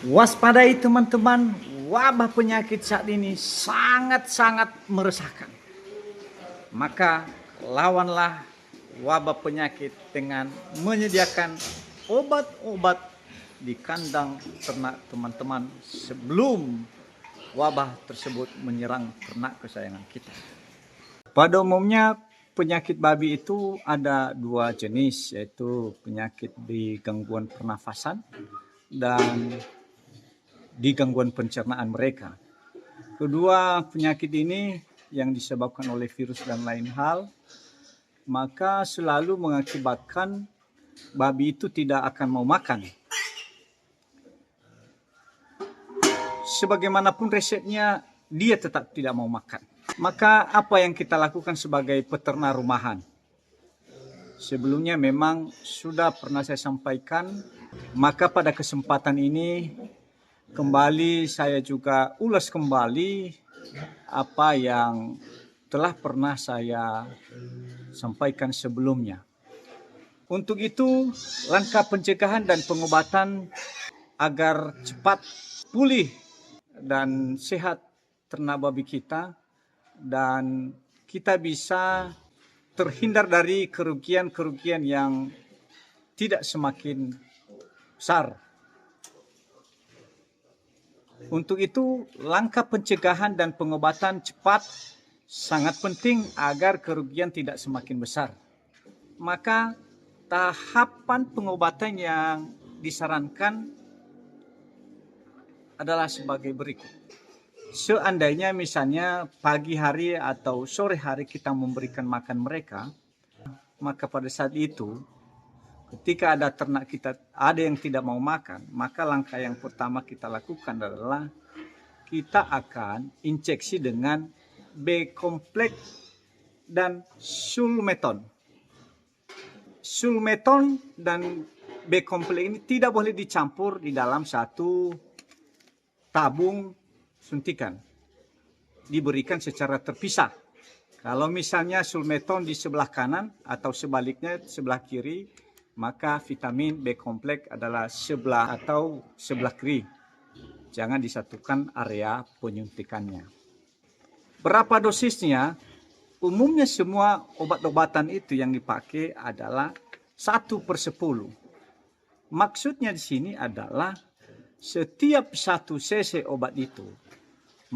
Waspadai teman-teman, wabah penyakit saat ini sangat-sangat meresahkan. Maka lawanlah wabah penyakit dengan menyediakan obat-obat di kandang ternak teman-teman sebelum wabah tersebut menyerang ternak kesayangan kita. Pada umumnya penyakit babi itu ada dua jenis, yaitu penyakit di gangguan pernafasan dan di gangguan pencernaan mereka. Kedua penyakit ini yang disebabkan oleh virus dan lain hal, maka selalu mengakibatkan babi itu tidak akan mau makan. Sebagaimanapun resepnya, dia tetap tidak mau makan. Maka apa yang kita lakukan sebagai peternak rumahan? Sebelumnya memang sudah pernah saya sampaikan, maka pada kesempatan ini kembali saya juga ulas kembali apa yang telah pernah saya sampaikan sebelumnya. Untuk itu, langkah pencegahan dan pengobatan agar cepat pulih dan sehat ternak babi kita dan kita bisa terhindar dari kerugian-kerugian yang tidak semakin besar. Untuk itu, langkah pencegahan dan pengobatan cepat sangat penting agar kerugian tidak semakin besar. Maka tahapan pengobatan yang disarankan adalah sebagai berikut. Seandainya misalnya pagi hari atau sore hari kita memberikan makan mereka, maka pada saat itu ketika ada ternak kita ada yang tidak mau makan, maka langkah yang pertama kita lakukan adalah kita akan injeksi dengan B-kompleks dan sulmeton. Sulmeton dan B-kompleks ini tidak boleh dicampur di dalam satu tabung suntikan. Diberikan secara terpisah. Kalau misalnya sulmeton di sebelah kanan atau sebaliknya sebelah kiri, maka vitamin B-kompleks adalah sebelah atau sebelah kiri. Jangan disatukan area penyuntikannya. Berapa dosisnya? Umumnya semua obat-obatan itu yang dipakai adalah 1/10. Maksudnya di sini adalah setiap 1 cc obat itu,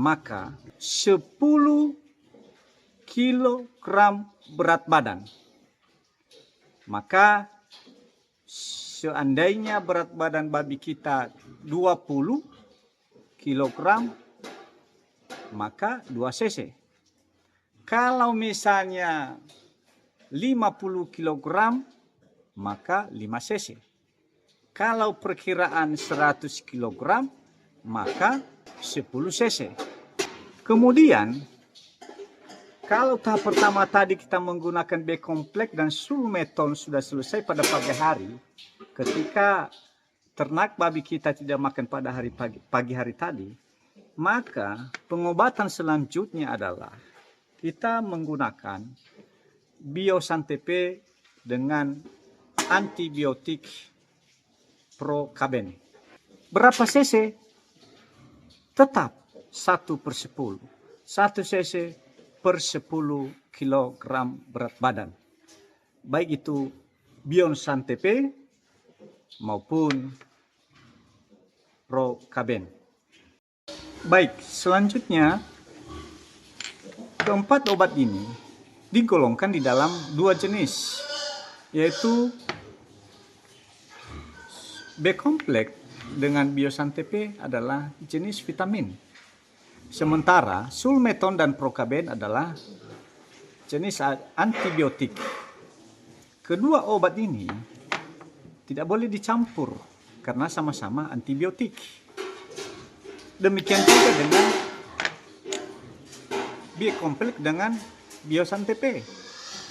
maka 10 kilogram berat badan. Maka seandainya berat badan babi kita 20 kilogram, maka 2 cc. Kalau misalnya 50 kilogram, maka 5 cc. Kalau perkiraan 100 kilogram, maka 10 cc. Kemudian, kalau tahap pertama tadi kita menggunakan B-kompleks dan sulmeton sudah selesai pada pagi hari, ketika ternak babi kita tidak makan pada pagi hari tadi, maka pengobatan selanjutnya adalah kita menggunakan biosantepe dengan antibiotik Procaben. Berapa cc? Tetap 1/10. 1 cc per 10 kilogram berat badan. Baik itu biosantepe maupun Procaben. Baik, selanjutnya keempat obat ini digolongkan di dalam 2 jenis, yaitu B-kompleks dengan biosantepe adalah jenis vitamin. Sementara sulmeton dan Procaben adalah jenis antibiotik. Kedua obat ini tidak boleh dicampur karena sama-sama antibiotik. Demikian juga dengan B-kompleks dengan biosantepe.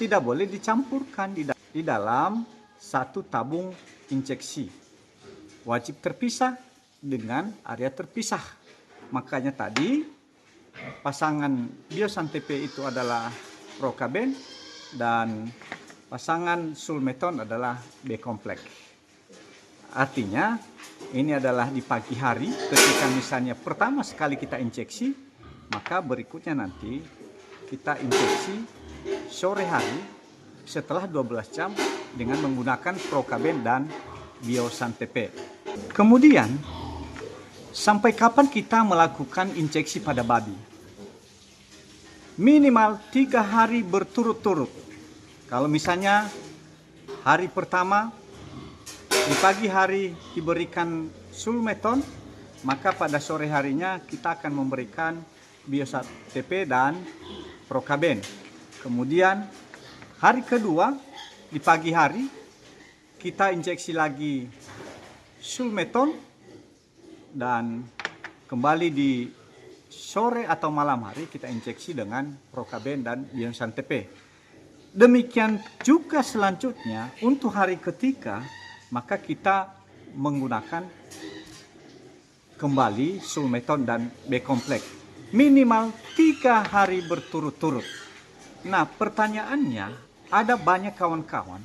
Tidak boleh dicampurkan di dalam satu tabung injeksi. Wajib terpisah dengan area terpisah. Makanya tadi pasangan biosantepe itu adalah Procaben dan pasangan sulmeton adalah B-kompleks. Artinya ini adalah di pagi hari ketika misalnya pertama sekali kita injeksi, maka berikutnya nanti kita injeksi sore hari setelah 12 jam dengan menggunakan Procaben dan Biosan TP. Kemudian sampai kapan kita melakukan injeksi pada babi? Minimal 3 hari berturut-turut. Kalau misalnya hari pertama di pagi hari diberikan Sulmeton, maka pada sore harinya kita akan memberikan Biosan TP dan Procaben. Kemudian hari kedua di pagi hari kita injeksi lagi Sulmeton, dan kembali di sore atau malam hari kita injeksi dengan Procaben dan Biosan TP. Demikian juga selanjutnya untuk hari ketiga, maka kita menggunakan kembali Sulmeton dan B-kompleks minimal 3 hari berturut-turut. Nah, pertanyaannya, ada banyak kawan-kawan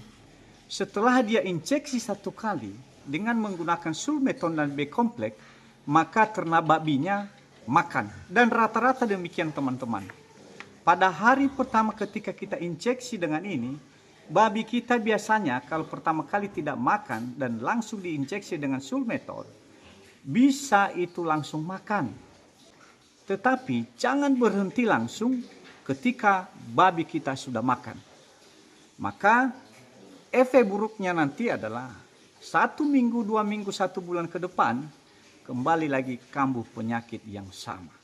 setelah dia injeksi 1 kali dengan menggunakan Sulmeton dan B-kompleks, maka ternak babinya makan. Dan rata-rata demikian teman-teman. Pada hari pertama ketika kita injeksi dengan ini, babi kita biasanya kalau pertama kali tidak makan dan langsung diinjeksi dengan Sulmeton, bisa itu langsung makan. Tetapi jangan berhenti langsung ketika babi kita sudah makan. Maka efek buruknya nanti adalah 1 minggu, 2 minggu, 1 bulan ke depan kembali lagi kambuh penyakit yang sama.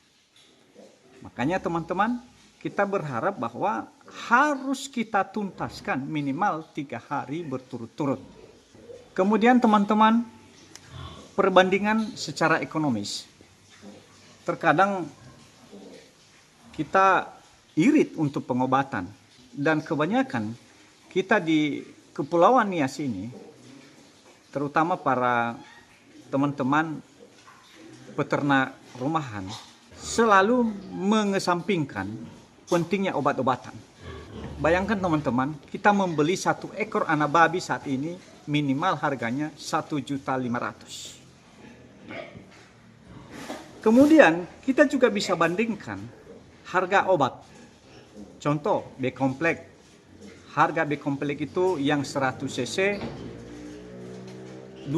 Makanya teman-teman, kita berharap bahwa harus kita tuntaskan minimal 3 hari berturut-turut. Kemudian teman-teman, perbandingan secara ekonomis. Terkadang kita irit untuk pengobatan, dan kebanyakan kita di Kepulauan Nias ini, terutama para teman-teman peternak rumahan, selalu mengesampingkan pentingnya obat-obatan. Bayangkan teman-teman, kita membeli 1 ekor anak babi saat ini minimal harganya 1.500.000. Kemudian kita juga bisa bandingkan harga obat. Contoh B-kompleks. Harga B-kompleks itu yang 100 cc 25.000.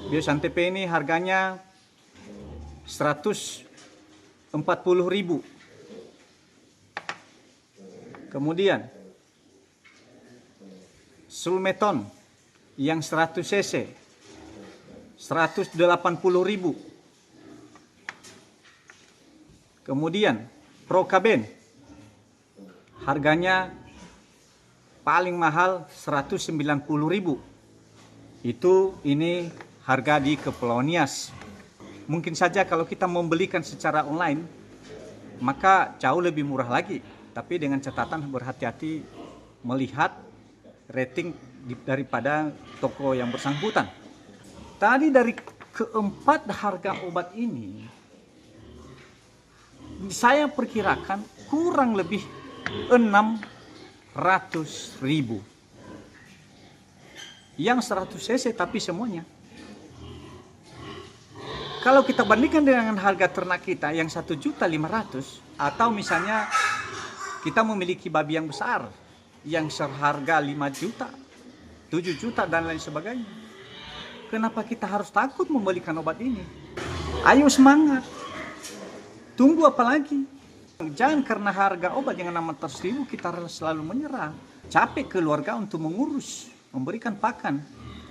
Biosan TP ini harganya 140.000. Kemudian Sulmeton yang 100 cc 180.000. Kemudian Procaben harganya paling mahal 190.000. Ini harga di Kepulauan Nias. Mungkin saja kalau kita membelikan secara online maka jauh lebih murah lagi, tapi dengan catatan berhati-hati melihat rating daripada toko yang bersangkutan. Tadi dari keempat harga obat ini, saya perkirakan kurang lebih 600.000. Yang 100 cc tapi semuanya. Kalau kita bandingkan dengan harga ternak kita yang 1.500.000, atau misalnya kita memiliki babi yang besar yang seharga 5 juta, 7 juta dan lain sebagainya, kenapa kita harus takut membelikan obat ini? Ayo semangat. Tunggu apa lagi? Jangan karena harga obat yang 600.000 kita selalu menyerah. Capek keluarga untuk mengurus, memberikan pakan,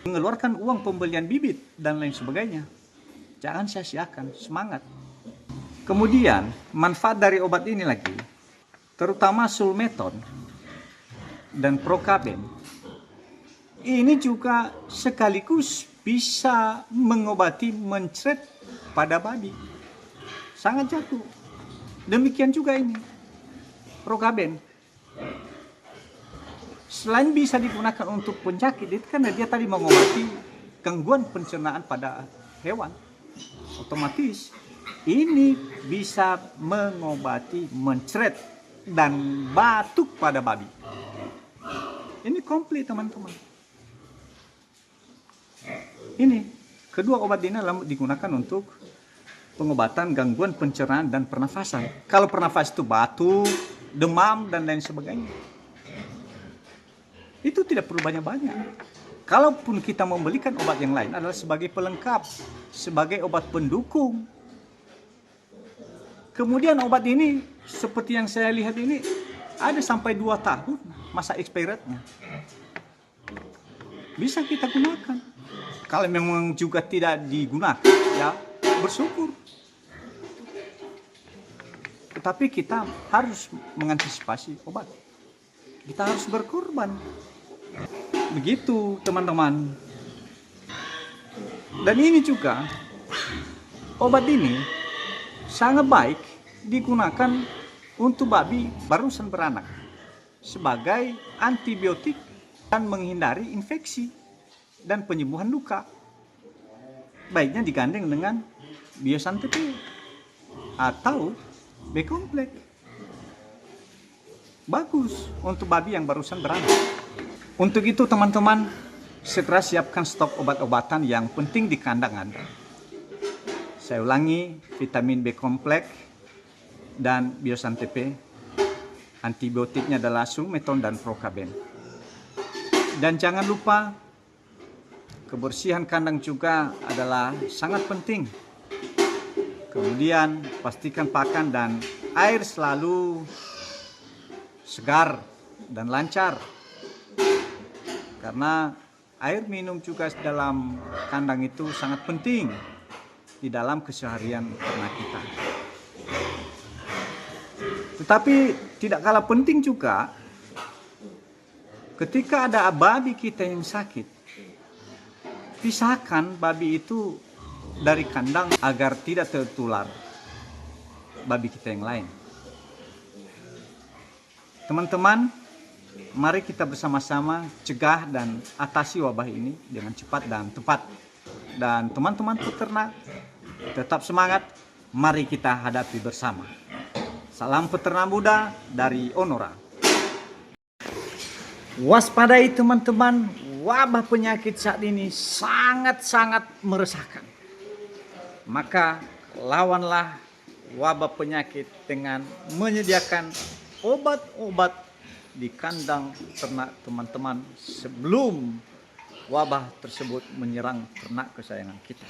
mengeluarkan uang pembelian bibit dan lain sebagainya. Jangan sia-siakan, semangat. Kemudian manfaat dari obat ini lagi, terutama Sulmeton dan Procaben, ini juga sekaligus bisa mengobati mencret pada babi. Sangat jago. Demikian juga ini Procaben. Selain bisa digunakan untuk penyakit, itu kan dia tadi mengobati gangguan pencernaan pada hewan. Otomatis ini bisa mengobati mencret dan batuk pada babi. Ini komplit teman-teman. Ini kedua obat ini digunakan untuk pengobatan gangguan pencernaan dan pernafasan. Kalau pernafasan itu batuk, demam, dan lain sebagainya, itu tidak perlu banyak-banyak. Kalaupun kita membelikan obat yang lain adalah sebagai pelengkap, sebagai obat pendukung. Kemudian obat ini seperti yang saya lihat ini ada sampai 2 tahun masa expirednya. Bisa kita gunakan. Kalau memang juga tidak digunakan, ya bersyukur. Tetapi kita harus mengantisipasi obat. Kita harus berkorban. Begitu teman-teman. Dan ini juga, obat ini sangat baik digunakan untuk babi barusan beranak sebagai antibiotik dan menghindari infeksi dan penyembuhan luka. Baiknya digandeng dengan Biosan-TP atau B-kompleks. Bagus untuk babi yang barusan beranak. Untuk itu teman-teman, segera siapkan stok obat-obatan yang penting di kandang Anda. Saya ulangi, vitamin B-kompleks dan Biosan-TP. Antibiotiknya adalah Sulmeton dan Procaben. Dan jangan lupa, kebersihan kandang juga adalah sangat penting. Kemudian pastikan pakan dan air selalu segar dan lancar. Karena air minum juga dalam kandang itu sangat penting di dalam keseharian ternak kita. Tetapi tidak kalah penting juga ketika ada babi kita yang sakit, pisahkan babi itu dari kandang agar tidak tertular babi kita yang lain. Teman-teman, mari kita bersama-sama cegah dan atasi wabah ini dengan cepat dan tepat. Dan teman-teman peternak, tetap semangat, mari kita hadapi bersama. Salam peternak muda dari Onora. Waspadai teman-teman, wabah penyakit saat ini sangat-sangat meresahkan. Maka lawanlah wabah penyakit dengan menyediakan obat-obat di kandang ternak teman-teman sebelum wabah tersebut menyerang ternak kesayangan kita.